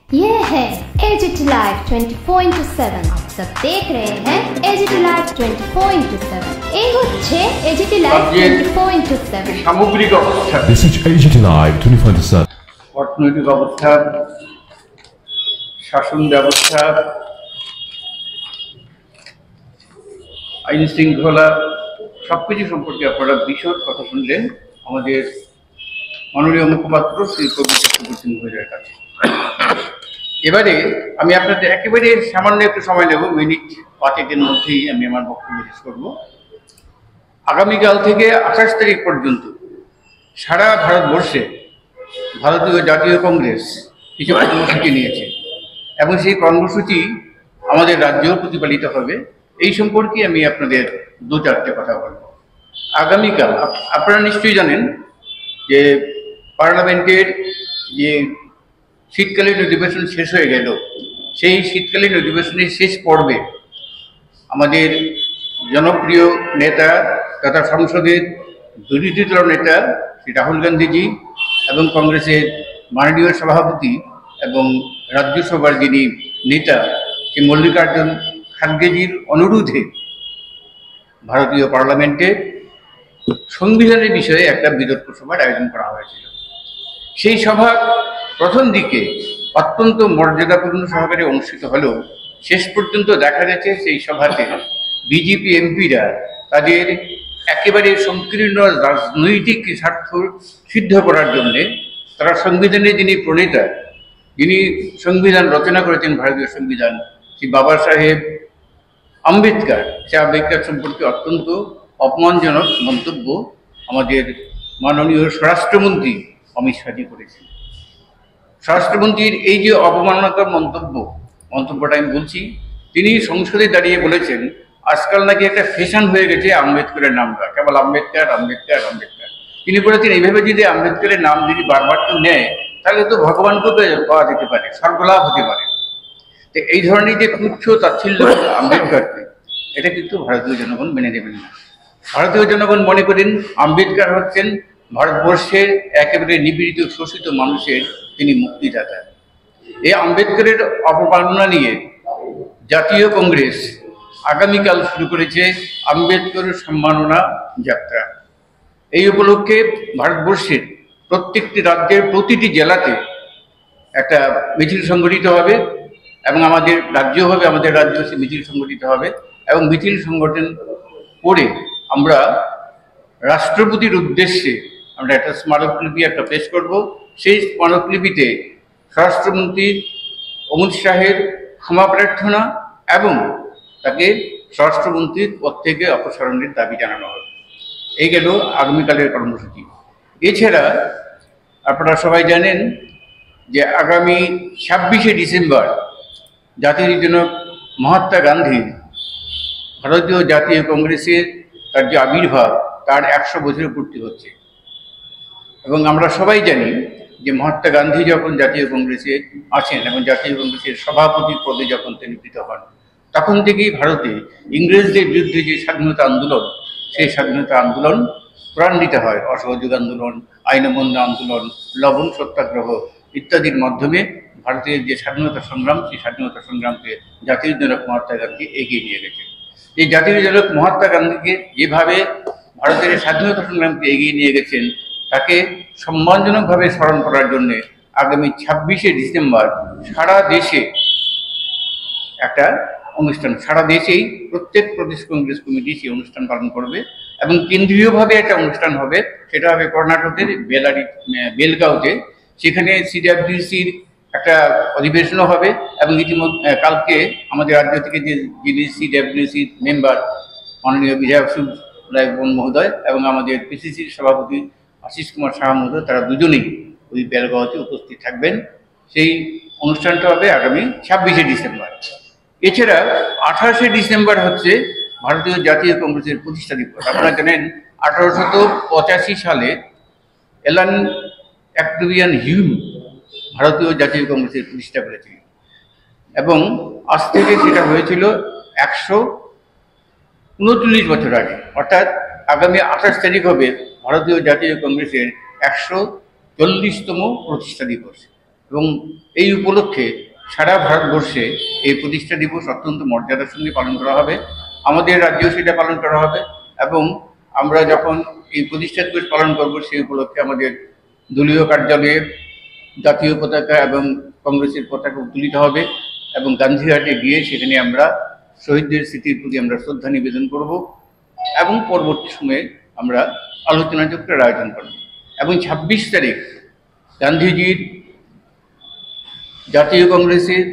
ये है AGT live 24/7। आप सब देख रहे हैं एजीटी लाइव 24/7। এই হচ্ছে এজিটি লাইভ 24/7 সামগ্রিক অবস্থা। This is AGT live 24/7। অর্থনৈতিক অবস্থা, শাসন ব্যবস্থা, আইন শৃঙ্খলা সবকিছু সম্পর্কে আপনারা বিশদ কথা শুনলেন আমাদের মাননীয় মুখপাত্র শ্রী কবিতা সিংহের কাছে। এবারে আমি আপনাদের একেবারে সামান্য একটু সময় নেব, মিনিট 5-এর মধ্যেই আমি আমার বক্তব্য শেষ করব। আগামীকাল থেকে 28 তারিখ পর্যন্ত সারা ভারতবর্ষে ভারতীয় জাতীয় কংগ্রেস কিছু কর্মসূচি নিয়েছে এবং সেই কর্মসূচি আমাদের রাজ্যেও প্রতিপালিত হবে। এই সম্পর্কে আমি আপনাদের 2-4টে কথা বলব। আগামীকাল আপনারা নিশ্চয়ই জানেন যে পার্লামেন্টের যে শীতকালীন অধিবেশন শেষ হয়ে গেল, সেই শীতকালীন অধিবেশনের শেষ পর্বে আমাদের জনপ্রিয় নেতা তথা সংসদের বিরোধী দল নেতা শ্রী রাহুল গান্ধীজি এবং কংগ্রেসের মাননীয় সভাপতি এবং রাজ্যসভার যিনি নেতা শ্রী মল্লিকার্জুন খাড়গেজির অনুরোধে ভারতীয় পার্লামেন্টে সংবিধানের বিষয়ে একটা বিতর্ক সভার আয়োজন করা হয়েছিল। সেই সভা প্রথম দিকে অত্যন্ত মর্যাদাপূর্ণ সহকারে অনুষ্ঠিত হলেও শেষ পর্যন্ত দেখা গেছে সেই সভাতে বিজেপি এমপিরা তাদের একেবারে সংকীর্ণ রাজনৈতিক স্বার্থ সিদ্ধ করার জন্যে তারা সংবিধানের যিনি প্রণেতা, যিনি সংবিধান রচনা করেছেন ভারতীয় সংবিধান, শ্রী বাবা সাহেব আম্বেদকর, সে আম্বেদকর সম্পর্কে অত্যন্ত অপমানজনক মন্তব্য আমাদের মাননীয় স্বরাষ্ট্রমন্ত্রী অমিত শাহজি করেছেন। স্বরাষ্ট্রমন্ত্রীর এই যে অপমাননাকর মন্তব্যটা আমি বলছি, তিনি সংসদে দাঁড়িয়ে বলেছেন আজকাল নাকি একটা ফ্যাশন হয়ে গেছে আম্বেদকরের নামটা, কেবল আম্বেদকর আম্বেদকর আম্বেদকর। তিনি বলেছেন এইভাবে যদি আম্বেদকরের নাম যদি বারবার কেউ নেয় তাহলে তো ভগবানকেও পাওয়া যেতে পারে, স্বর্গলাভ হতে পারে। তো এই ধরনের যে তুচ্ছ তাচ্ছিল্য আম্বেদকরকে, এটা কিন্তু ভারতীয় জনগণ মেনে নেবেন না। ভারতীয় জনগণ মনে করেন আম্বেদকর হচ্ছেন ভারতবর্ষের একেবারে নিপীড়িত শোষিত মানুষের তিনি মুক্তিদাতা। এই আম্বেদকরের অপমাননা নিয়ে জাতীয় কংগ্রেস আগামীকাল শুরু করেছে আম্বেদকর সম্মাননা যাত্রা। এই উপলক্ষে ভারতবর্ষের প্রত্যেকটি রাজ্যের প্রতিটি জেলাতে একটা মিছিল সংগঠিত হবে এবং আমাদের রাজ্য হবে, আমাদের রাজ্য সে মিছিল সংগঠিত হবে এবং মিছিল সংগঠন করে আমরা রাষ্ট্রপতির উদ্দেশ্যে আমরা একটা স্মারকলিপি একটা পেশ করব। সেই স্মারকলিপিতে স্বরাষ্ট্রমন্ত্রী অমিত শাহের ক্ষমা প্রার্থনা এবং তাকে স্বরাষ্ট্রমন্ত্রীর পদ থেকে অপসারণের দাবি জানানো হবে। এই গেল আগামীকালের কর্মসূচি। এছাড়া আপনারা সবাই জানেন যে আগামী 26শে ডিসেম্বর জাতির জনক মহাত্মা গান্ধীর ভারতীয় জাতীয় কংগ্রেসের তার যে আবির্ভাব তার 100 বছর পূর্তি হচ্ছে এবং আমরা সবাই জানি যে মহাত্মা গান্ধী যখন জাতীয় কংগ্রেসে আছেন এবং জাতীয় কংগ্রেসের সভাপতি পদে যখন তিনি নিযুক্ত হন, তখন থেকেই ভারতে ইংরেজদের বিরুদ্ধে যে স্বাধীনতা আন্দোলন, সেই স্বাধীনতা আন্দোলন ত্বরান্বিত হয়। অসহযোগ আন্দোলন, আইন অমান্য আন্দোলন, লবণ সত্যাগ্রহ ইত্যাদির মাধ্যমে ভারতের যে স্বাধীনতা সংগ্রাম, সেই স্বাধীনতা সংগ্রামকে জাতির জনক মহাত্মা গান্ধী এগিয়ে নিয়ে গেছেন। এই জাতির জনক মহাত্মা গান্ধীকে যেভাবে ভারতের স্বাধীনতা সংগ্রামকে এগিয়ে নিয়ে গেছেন তাকে সম্মানজনকভাবে স্মরণ করার জন্য আগামী 26শে ডিসেম্বর সারা দেশে একটা অনুষ্ঠান, সারা দেশেই প্রত্যেক প্রদেশ কংগ্রেস কমিটি সেই অনুষ্ঠান পালন করবে এবং কেন্দ্রীয়ভাবে একটা অনুষ্ঠান হবে। সেটা হবে কর্ণাটকের বেলগাঁওতে। সেখানে সিডাব্লিউসির একটা অধিবেশনও হবে এবং ইতিমধ্যে কালকে আমাদের রাজ্য থেকে যিনি সিডাব্লিউসি মেম্বার মাননীয় বিধায়ক সুব রায় মহোদয় এবং আমাদের পিসিসির সভাপতি আশিস কুমার সাহা মহোদয়, তারা দুজনেই ওই বেলগাঁওতে উপস্থিত থাকবেন। সেই অনুষ্ঠানটা হবে আগামী 26শে ডিসেম্বর। এছাড়া 28শে ডিসেম্বর হচ্ছে ভারতীয় জাতীয় কংগ্রেসের প্রতিষ্ঠা দিবস। আপনারা জানেন 1885 সালে অ্যালান অ্যাক্টিভিয়ান হিউম ভারতীয় জাতীয় কংগ্রেসের প্রতিষ্ঠা করেছিলেন এবং আজ থেকে সেটা হয়েছিল 139 বছর আগে। অর্থাৎ আগামী 28 তারিখ হবে ভারতীয় জাতীয় কংগ্রেসের 140তম প্রতিষ্ঠা দিবস। এবং এই উপলক্ষে সারা ভারতবর্ষে এই প্রতিষ্ঠা দিবস অত্যন্ত মর্যাদার সঙ্গে পালন করা হবে। আমাদের রাজ্যেও সেটা পালন করা হবে এবং আমরা যখন এই প্রতিষ্ঠা দিবস পালন করব সেই উপলক্ষে আমাদের দলীয় কার্যালয়ে জাতীয় পতাকা এবং কংগ্রেসের পতাকা উত্তোলিত হবে এবং গান্ধীঘাটে গিয়ে সেখানে আমরা শহীদদের স্মৃতির প্রতি আমরা শ্রদ্ধা নিবেদন করব এবং পরবর্তী সময়ে আমরা আলোচনা চক্রের আয়োজন করব এবং ২৬ তারিখ গান্ধীজির জাতীয় কংগ্রেসের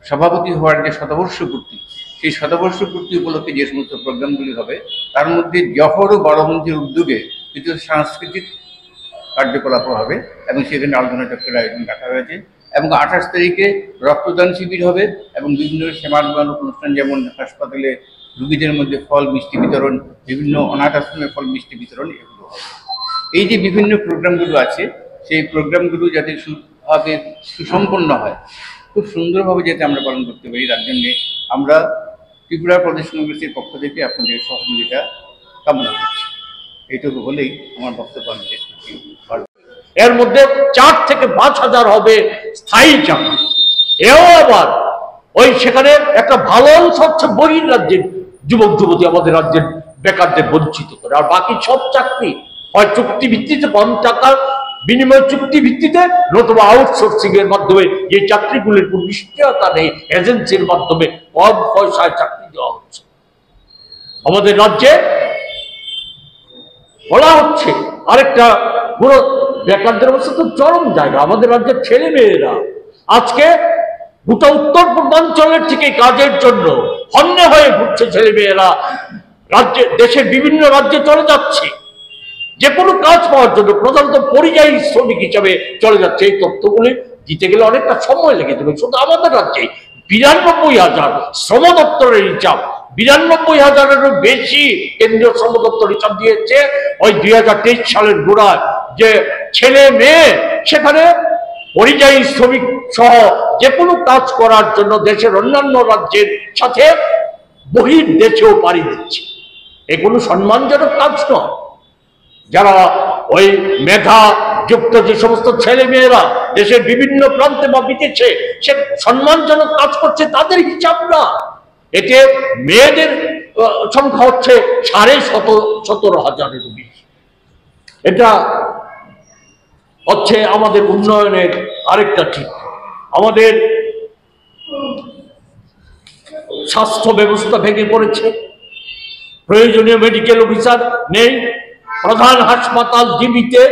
সভাপতি হওয়ার যে শতবর্ষপূর্তি, সেই শতবর্ষপূর্তি উপলক্ষে যে সমস্ত প্রোগ্রামগুলি হবে তার মধ্যে জহর ও গণমঞ্চের উদ্যোগে কিছু সাংস্কৃতিক কার্যকলাপও হবে এবং সেখানে আলোচনা চক্রের আয়োজন রাখা হয়েছে। এবং ২৮ তারিখে রক্তদান শিবির হবে এবং বিভিন্ন সেবামূলক অনুষ্ঠান, যেমন হাসপাতালে রোগীদের মধ্যে ফল মিষ্টি বিতরণ, বিভিন্ন অনাথ আশ্রমে ফল মিষ্টি বিতরণ, এগুলো হবে। এই যে বিভিন্ন প্রোগ্রামগুলো আছে সেই প্রোগ্রামগুলো যাতে সুসম্পন্ন হয়, খুব সুন্দরভাবে যাতে আমরা পালন করতে পারি, তার জন্যে আমরা ত্রিপুরা প্রদেশ কংগ্রেসের পক্ষ থেকে আপনাদের সহযোগিতা কামনা করছি। এইটুকু বলেই আমার বক্তব্য আমি শেষ করছি। এর মধ্যে ৪ থেকে ৫,০০০ হবে স্থায়ী চাকরি। এও আবার ওই সেখানে একটা ভালো অংশ হচ্ছে বহির রাজ্যের যুবক যুবতী আমাদের রাজ্যের বেকারদের বঞ্চিত করে। আর বাকি সব চাকরি হয় চুক্তি ভিত্তিতে, কম টাকার বিনিময় চুক্তি ভিত্তিতে, নতুবা আউটসোর্সিং এর মাধ্যমে যে চাকরিগুলির কোন নিশ্চয়তা নেই, এজেন্সির মাধ্যমে কম পয়সায় চাকরি দেওয়া হচ্ছে। আমাদের রাজ্যে বলা হচ্ছে আরেকটা পুরো বেকারদের অবস্থা তো চরম জায়গা। আমাদের রাজ্যের ছেলে মেয়েরা আজকে গোটা উত্তর পূর্বাঞ্চলের থেকে কাজের জন্য হন্যে হয়ে ঘুরছে। ছেলে মেয়েরা রাজ্যে দেশের বিভিন্ন রাজ্যে চলে যাচ্ছে যে কোনো কাজ পাওয়ার জন্য, প্রধানত পরিযায়ী শ্রমিক হিসাবে চলে যাচ্ছে। এই তথ্যগুলি দিতে গেলে অনেকটা সময় লেগে যাবে। শুধু আমাদের রাজ্যে ৯২,০০০ শ্রম দপ্তরের হিসাব, ৯২,০০০-এরও বেশি কেন্দ্রীয় শ্রম দপ্তর হিসাব দিয়েছে ওই ২০২৩ সালের গোড়ায়, যে ছেলে মেয়ে সেখানে পরিযায়ী শ্রমিক সহ যে কোনো কাজ করার জন্য দেশের অন্যান্য রাজ্যের সাথে বহির দেশেও পাড়ি দিচ্ছে। এ কোনো সম্মানজনক কাজ নয়। যারা ওই মেধা যুক্ত যে সমস্ত ছেলে মেয়েরা দেশের বিভিন্ন প্রান্তে বা বিদেশে সে সম্মানজনক কাজ করছে, তাদের হিসাব না। এতে মেয়েদের সংখ্যা হচ্ছে ১৭,৫০০-এর বেশি। এটা হচ্ছে আমাদের উন্নয়নের আরেকটা ঠিক। আমাদের স্বাস্থ্য ব্যবস্থা ভেঙে পড়েছে, প্রয়োজনীয় মেডিকেল অফিসার নেই, প্রধান হাসপাতাল জীবিতে,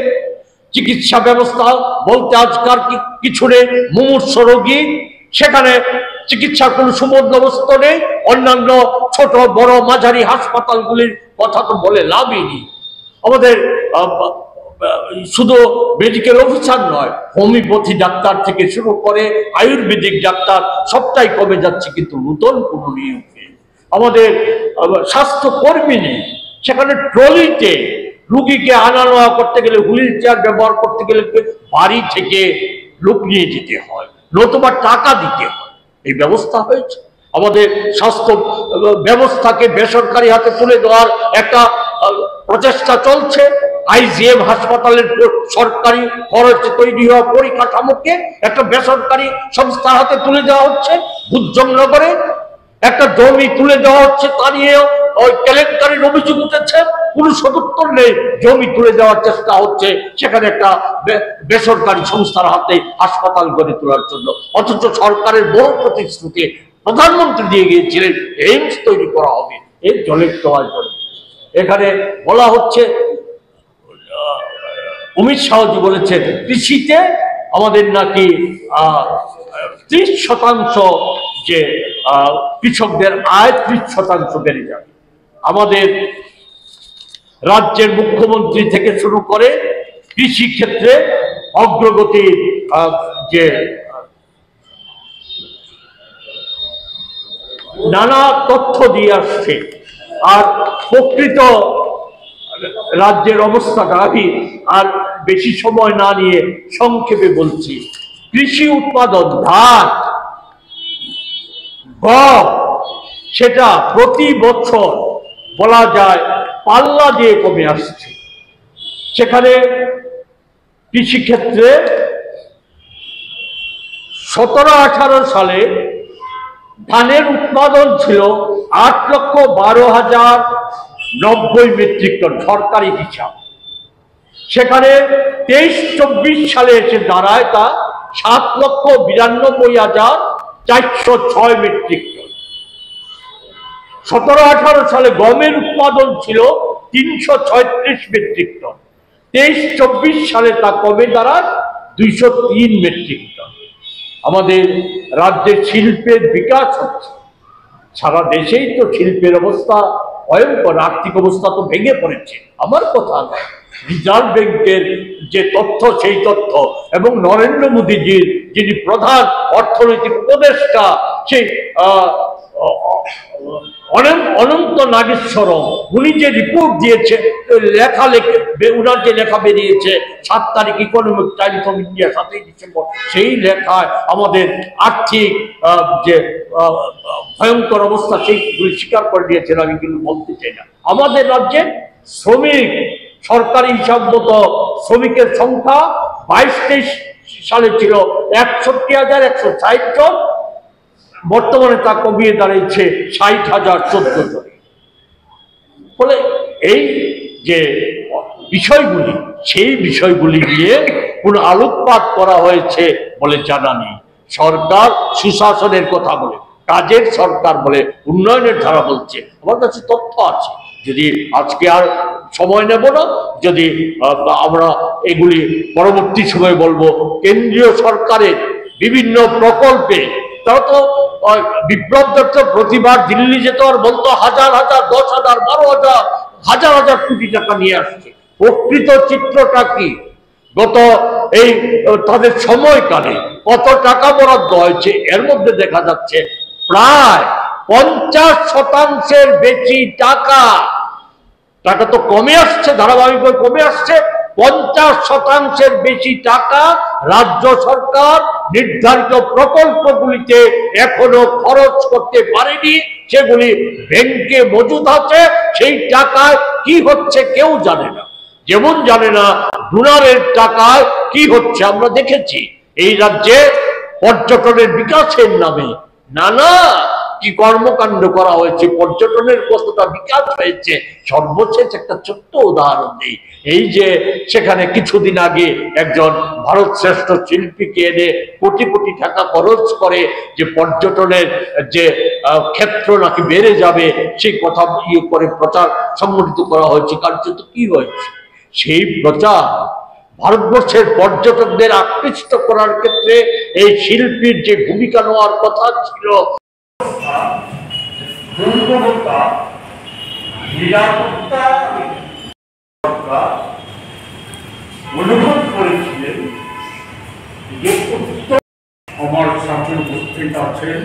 চিকিৎসা ব্যবস্থা বলতে আজকাল কিছু নেই। মুমূর্ষ রোগী, সেখানে চিকিৎসার কোনো সুবন্দোবস্ত নেই। অন্যান্য ছোট বড় মাঝারি হাসপাতালগুলির কথা তো বলে লাভই নেই। আমাদের শুধু মেডিকেল অফিসার নয়, হোমিওপ্যাথি ডাক্তার থেকে শুরু করে আয়ুর্বেদিক ডাক্তার সবটাই কমে যাচ্ছে, কিন্তু নতুন কোনো নিয়োগ নেই। আমাদের স্বাস্থ্যকর্মী নেই, সেখানে ট্রলিতে রুগীকে আনা নেওয়া করতে গেলে, হুইল চেয়ার ব্যবহার করতে গেলে বাড়ি থেকে লোক নিয়ে যেতে হয়, নতুবা টাকা দিতে হয়। এই ব্যবস্থা হয়েছে। আমাদের স্বাস্থ্য ব্যবস্থাকে বেসরকারি হাতে তুলে দেওয়ার একটা প্রচেষ্টা চলছে। আইজিএম হাসপাতালের সরকারি খরচে তৈরি হওয়া পরিকাঠামোকে একটা বেসরকারি সংস্থার হাতে তুলে দেওয়া হচ্ছে। ভুজনগরে একটা জমি তুলে দেওয়া হচ্ছে, তা নিয়েও ওই কেলেঙ্কারির অভিযোগ উঠেছে, কোনো সদুত্তর নেই। জমি তুলে দেওয়ার চেষ্টা হচ্ছে সেখানে একটা বেসরকারি সংস্থার হাতে হাসপাতাল গড়ে তোলার জন্য, অথচ সরকারের বড় প্রতিশ্রুতি প্রধানমন্ত্রী দিয়ে গিয়েছিলেন এইমস তৈরি করা হবে এই জলের তোয়ার জন্য। এখানে বলা হচ্ছে, অমিত শাহজি বলেছেন কৃষিতে আমাদের নাকি ৩০% যে কৃষকদের আয় ৩০% বেড়ে যাবে। আমাদের রাজ্যের মুখ্যমন্ত্রী থেকে শুরু করে কৃষি ক্ষেত্রে অগ্রগতির যে নানা তথ্য দিয়ে আসছে। আর প্রকৃত রাজ্যের অবস্থাটা আমি আর বেশি সময় না নিয়ে সংক্ষেপে বলছি। কৃষি উৎপাদন, ধান, গম, সেটা প্রতি বছর বলা যায় পাল্লা দিয়ে কমে আসছে। সেখানে কৃষিক্ষেত্রে 17-18 সালে ধানের উৎপাদন ছিল 8,12,090 মেট্রিক টন সরকারি হিসাব। সেখানে 23-24 সালে এসে দাঁড়ায় তা 7,92,406 মেট্রিক টন। 17-18 সালে গমের উৎপাদন ছিল 336 মেট্রিক টন। 23-24 সালে তা কমে দাঁড়ায় 203 মেট্রিক টন। আমাদের রাজ্যে শিল্পের বিকাশ হচ্ছে, সারা দেশেই তো শিল্পের অবস্থা ভয়ঙ্কর, আর্থিক অবস্থা তো ভেঙে পড়েছে। আমার কথা নয়, রিজার্ভ ব্যাংকের যে তথ্য সেই তথ্য এবং নরেন্দ্র মোদীজির যিনি প্রধান অর্থনৈতিক উপদেষ্টা সেই অনন্ত নাগেশ্বরম উনি যে রিপোর্ট দিয়েছে, লেখা উনার যে লেখা বেরিয়েছে 7 তারিখ ইকোনমিক টাইমস অফ ইন্ডিয়া 7ই ডিসেম্বর, সেই লেখায় আমাদের আর্থিক যে ভয়ঙ্কর অবস্থা সেইগুলি স্বীকার করে দিয়েছেন। আমি কিন্তু বলতে চাই না, আমাদের রাজ্যে শ্রমিক সরকারি হিসাব মতো শ্রমিকের সংখ্যা 22-23 সালে ছিল 61,160 জন, বর্তমানে তা কমিয়ে দাঁড়িয়েছে 60,014 জন। ফলে এই যে বিষয়গুলি, সেই বিষয়গুলি নিয়ে কোন আলোকপাত করা হয়েছে বলে জানা নেই। সরকার সুশাসনের কথা বলে, কাজের সরকার বলে, উন্নয়নের ধারা বলছে। আমার কাছে তথ্য আছে, যদি আজকে আর সময় নেব না, যদি আমরা এগুলি পরবর্তী সময় বলবো। কেন্দ্রীয় সরকারের বিভিন্ন প্রকল্পে তারা তো বিপ্লব দত্ত প্রতিবার দিল্লি যেত আর বলতো 1000, 10,000, 12,000, 1000 কোটি টাকা নিয়ে আসছে। প্রকৃত চিত্রটা কি? গত এই তাদের সময়কালে কত টাকা বরাদ্দ হয়েছে এর মধ্যে দেখা যাচ্ছে প্রায় 50% বেশি টাকা তো কমে আসছে, ধারাবাহিকভাবে কমে আসছে। 50% বেশি টাকা রাজ্য সরকার নির্ধারিত প্রকল্পগুলিতে এখনো খরচ করতে পারেনি, সেগুলি ব্যাংকে মজুদ আছে। সেই টাকায় কি হচ্ছে কেউ জানে না, যেমন জানে না ডোনারের টাকায় কি হচ্ছে। আমরা দেখেছি এই রাজ্যে পর্যটনের বিকাশের নামে নানা কি কর্মকাণ্ড করা হয়েছে, পর্যটনের কতটা বিকাশ হয়েছে। সর্বশেষ একটা ছোট্ট উদাহরণ দিই, এই যে সেখানে কিছুদিন আগে একজন ভারত শ্রেষ্ঠ শিল্পীকে এনে কোটি কোটি টাকা খরচ করে যে পর্যটনের যে ক্ষেত্র নাকি বেড়ে যাবে সেই কথা করে প্রচার সংগঠিত করা হয়েছে। কার্যত কি হয়েছে? সেই প্রচার ভারতবর্ষের পর্যটকদের আকৃষ্ট করার ক্ষেত্রে এই শিল্পীর যে ভূমিকা নেওয়ার কথা ছিল, অনুভব করেছিলেন যে আমার সাথে উপস্থিত আছেন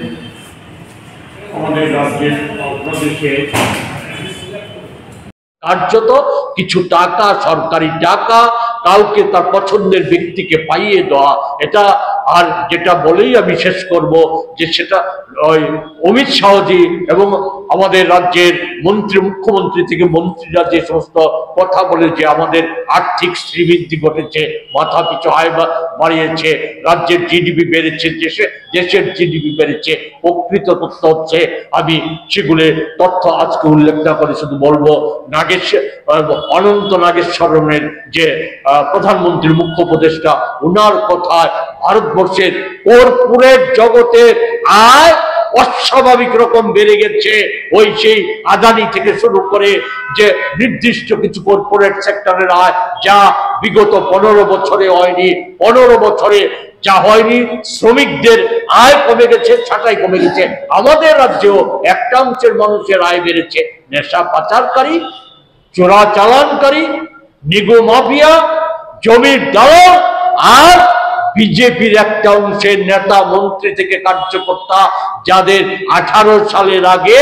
আমাদের রাজ্যের প্রদেশের কার্যত কিছু টাকা, সরকারি টাকা কাউকে তার পছন্দের ব্যক্তিকে পাইয়ে দেওয়া। এটা আর যেটা বলেই আমি শেষ করব যে সেটা ওই অমিত শাহজি এবং আমাদের রাজ্যের মন্ত্রী, মুখ্যমন্ত্রী থেকে মন্ত্রীরা যে সমস্ত কথা বলে যে আমাদের আর্থিক শ্রীবৃদ্ধি ঘটেছে, মাথা পিছু আয় বাড়িয়েছে, রাজ্যের জিডিপি বেড়েছে, দেশের জিডিপি বেড়েছে, প্রকৃত তথ্য হচ্ছে আমি সেগুলোর তথ্য আজকে উল্লেখ না করে শুধু বলবো অনন্ত নাগেশ্বরমের যে প্রধানমন্ত্রী মুখ্য উপদেষ্টা, ওনার কথায় ভারতবর্ষের কর্পোরেট জগতের আয় অস্বাভাবিক রকম বেড়ে গেছে। ওই সেই আদানি থেকে শুরু করে যে নির্দিষ্ট কিছু কর্পোরেট সেক্টরের আয় যা বিগত 15 বছরে হয়নি, 15 বছরে যা হয়নি। শ্রমিকদের আয় কমে গেছে, ছাঁটাই কমে গেছে। আমাদের রাজ্যেও একটা অংশের মানুষের আয় বেড়েছে। নেশা পাচারকারী, চোরাচালানকারী, নিগো মাফিয়া, জমির দালাল আর বিজেপির একটা অংশের নেতা মন্ত্রী থেকে কার্যকর্তা যাদের 18 সালের আগে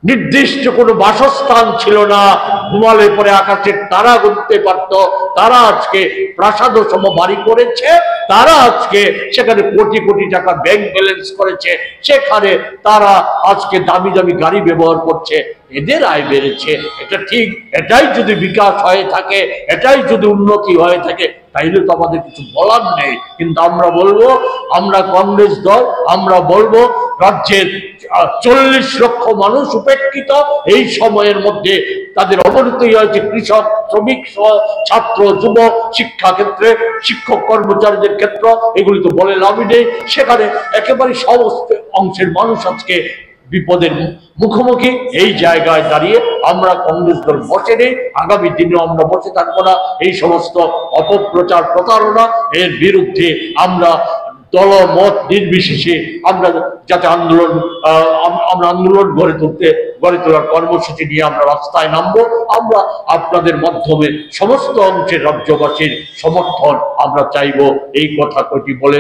নির্দিষ্ট কোনো বাসস্থান ছিল না, ঘুমালে পরে আকাশের তারা গুনতে পারত, তারা আজকে প্রাসাদ সম বাড়ি করেছে, তারা আজকে সেখানে কোটি কোটি টাকা ব্যাংক ব্যালেন্স করেছে, সেখানে তারা আজকে দামি দামি গাড়ি ব্যবহার করছে। এদের আয় বেড়েছে, এটা ঠিক। এটাই যদি বিকাশ হয়ে থাকে, এটাই যদি উন্নতি হয়ে থাকে, তাইলে তো আমাদের কিছু বলার নেই। কিন্তু আমরা বলবো, আমরা কংগ্রেস দল, আমরা বলবো রাজ্যের 40 লক্ষ মানুষ উপেক্ষিত এই সময়ের মধ্যে তাদের অবনতি হয়েছে, কৃষক, শ্রমিক, ছাত্র, যুব, শিক্ষা ক্ষেত্রে, শিক্ষক কর্মচারীদের ক্ষেত্র, এগুলি তো বলে লাভই নেই। সেখানে একেবারে সমস্ত অংশের মানুষ আজকে বিপদের মুখোমুখি। এই জায়গায় দাঁড়িয়ে আমরা কংগ্রেস দল বসে নেই, আগামী দিনেও আমরা বসে থাকবো না। এই সমস্ত অপপ্রচার, প্রতারণা এর বিরুদ্ধে আমরা দলমত নির্বিশেষে আমরা যাতে আন্দোলন গড়ে তোলার কর্মসূচি নিয়ে আমরা রাস্তায় নামবো। আমরা আপনাদের মাধ্যমে সমস্ত অংশের রাজ্যবাসীর সমর্থন আমরা চাইবো, এই কথা কটি বলে